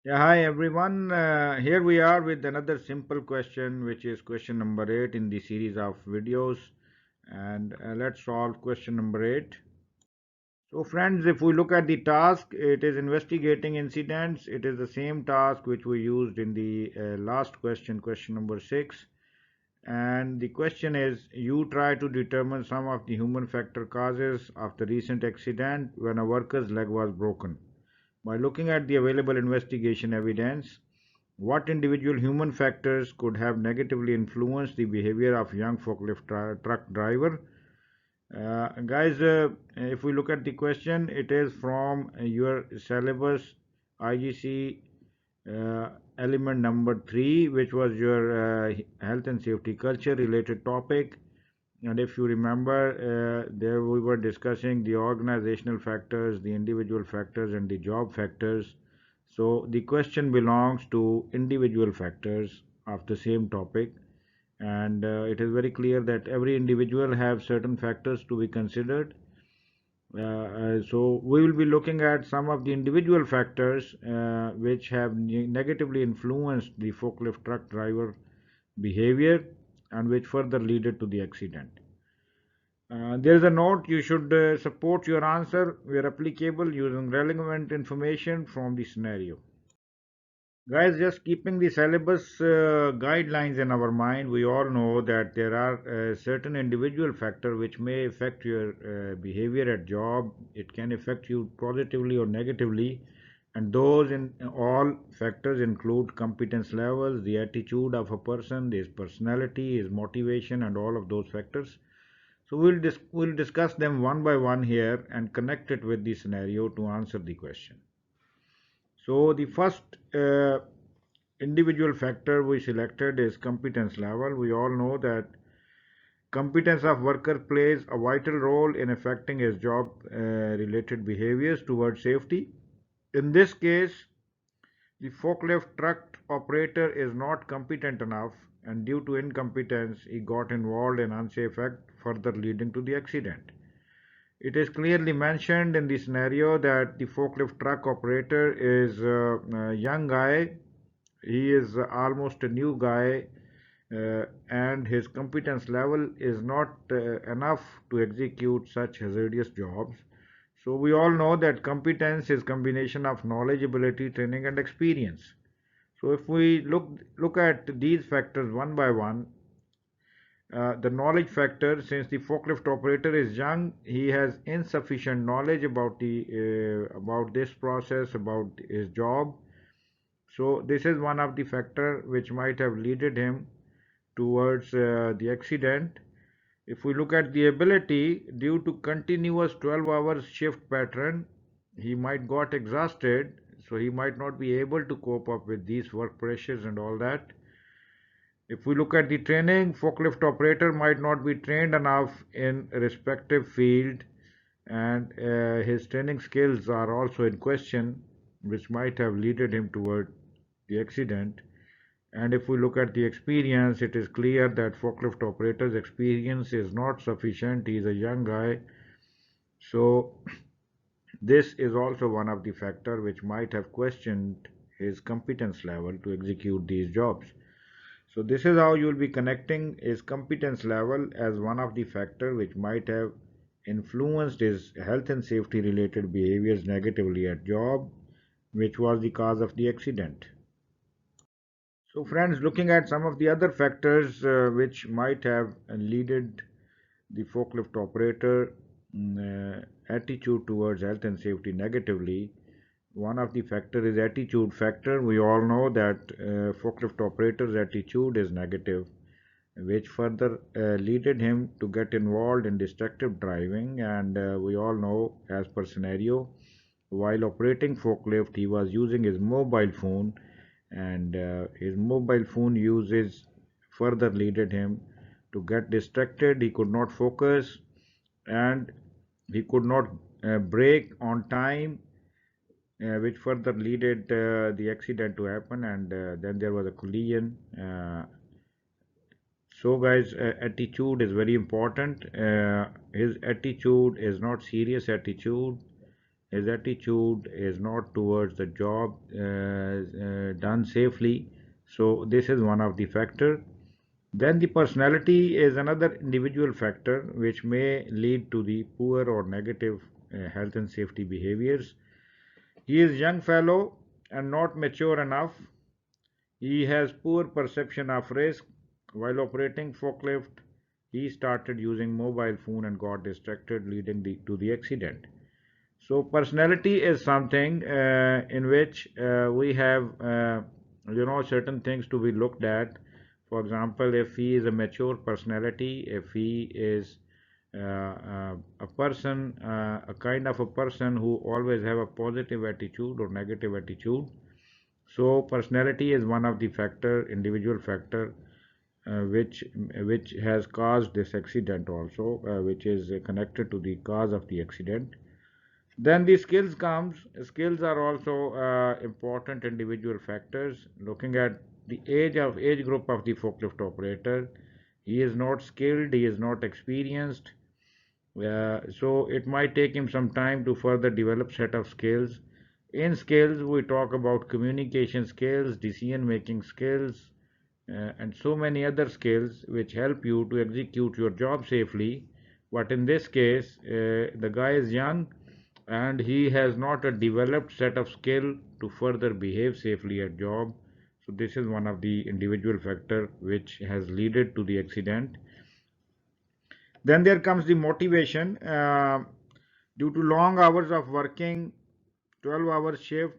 Yeah, hi everyone. Here we are with another simple question, which is question number 8 in the series of videos. And let's solve question number 8. So, friends, if we look at the task, it is investigating incidents. It is the same task which we used in the last question, question number 6. And the question is you try to determine some of the human factor causes of the recent accident when a worker's leg was broken. By looking at the available investigation evidence, what individual human factors could have negatively influenced the behavior of young forklift truck driver? Guys, if we look at the question, it is from your syllabus IGC element number 3, which was your health and safety culture related topic. And if you remember, there we were discussing the organizational factors, the individual factors, and the job factors. So the question belongs to individual factors of the same topic, and it is very clear that every individual have certain factors to be considered. So we will be looking at some of the individual factors which have negatively influenced the forklift truck driver behavior and which further led to the accident. There is a note you should support your answer where applicable using relevant information from the scenario. Guys, just keeping the syllabus guidelines in our mind, we all know that there are certain individual factors which may affect your behavior at job. It can affect you positively or negatively, and those in all factors include competence levels, the attitude of a person, his personality, his motivation, and all of those factors. So we'll discuss them one by one here and connect it with the scenario to answer the question. So the first individual factor we selected is competence level. We all know that competence of worker plays a vital role in affecting his job related behaviors towards safety. In this case, the forklift truck operator is not competent enough, and due to incompetence, he got involved in unsafe act, further leading to the accident. It is clearly mentioned in the scenario that the forklift truck operator is a young guy. He is almost a new guy, and his competence level is not enough to execute such hazardous jobs. So we all know that competence is combination of knowledge, ability, training, and experience. So if we look at these factors one by one, the knowledge factor, since the forklift operator is young, he has insufficient knowledge about the about this process, about his job. So this is one of the factor which might have led him towards the accident. If we look at the ability, due to continuous 12 hours shift pattern, he might got exhausted, so he might not be able to cope up with these work pressures and all that. If we look at the training, forklift operator might not be trained enough in a respective field, and his training skills are also in question, which might have led him toward the accident. And if we look at the experience, it is clear that forklift operator's experience is not sufficient. He is a young guy. So this is also one of the factor which might have questioned his competence level to execute these jobs. So this is how you will be connecting his competence level as one of the factor which might have influenced his health and safety related behaviors negatively at job, which was the cause of the accident. So friends, looking at some of the other factors which might have led the forklift operator attitude towards health and safety negatively, one of the factor is attitude factor. We all know that forklift operator's attitude is negative, which further led him to get involved in destructive driving. And we all know, as per scenario, while operating forklift, he was using his mobile phone, and his mobile phone uses further led him to get distracted. He could not focus, and he could not brake on time, which further led the accident to happen, and then there was a collision. So guys, attitude is very important. His attitude is not serious attitude. his attitude is not towards the job done safely. So this is one of the factor. Then the personality is another individual factor which may lead to the poor or negative health and safety behaviors. He is young fellow and not mature enough. He has poor perception of risk. While operating forklift, he started using mobile phone and got distracted, leading to the accident. So personality is something in which we have certain things to be looked at. For example, if he is a mature personality, if he is a person, a kind of a person who always have a positive attitude or negative attitude. So personality is one of the factor, individual factor, which has caused this accident also, which is connected to the cause of the accident. Then the skills comes. Skills are also important individual factors. Looking at the age group of the forklift operator, he is not skilled, he is not experienced. So it might take him some time to further develop set of skills. In skills, we talk about communication skills, decision making skills, and so many other skills which help you to execute your job safely. But in this case, the guy is young and he has not a developed set of skill to further behave safely at job. So this is one of the individual factor which has led to the accident. Then there comes the motivation. Due to long hours of working, 12-hour shift,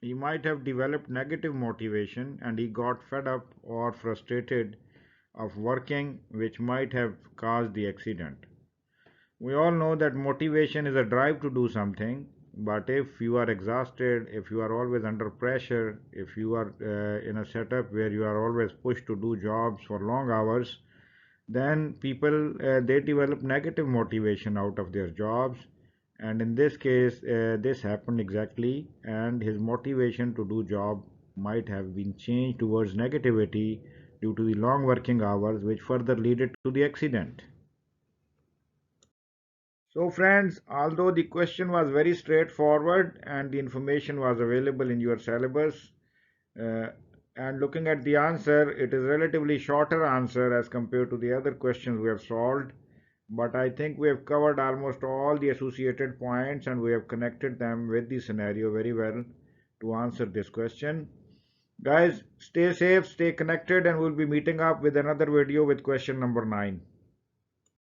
he might have developed negative motivation and he got fed up or frustrated of working, which might have caused the accident. We all know that motivation is a drive to do something, but if you are exhausted, if you are always under pressure, if you are in a setup where you are always pushed to do jobs for long hours, then people they develop negative motivation out of their jobs. And in this case, this happened exactly, and his motivation to do job might have been changed towards negativity due to the long working hours, which further led to the accident. So friends, although the question was very straightforward and the information was available in your syllabus, uh, and looking at the answer, it is relatively shorter answer as compared to the other questions we have solved. But I think we have covered almost all the associated points and we have connected them with the scenario very well to answer this question. Guys, stay safe, stay connected, and we'll be meeting up with another video with question number 9.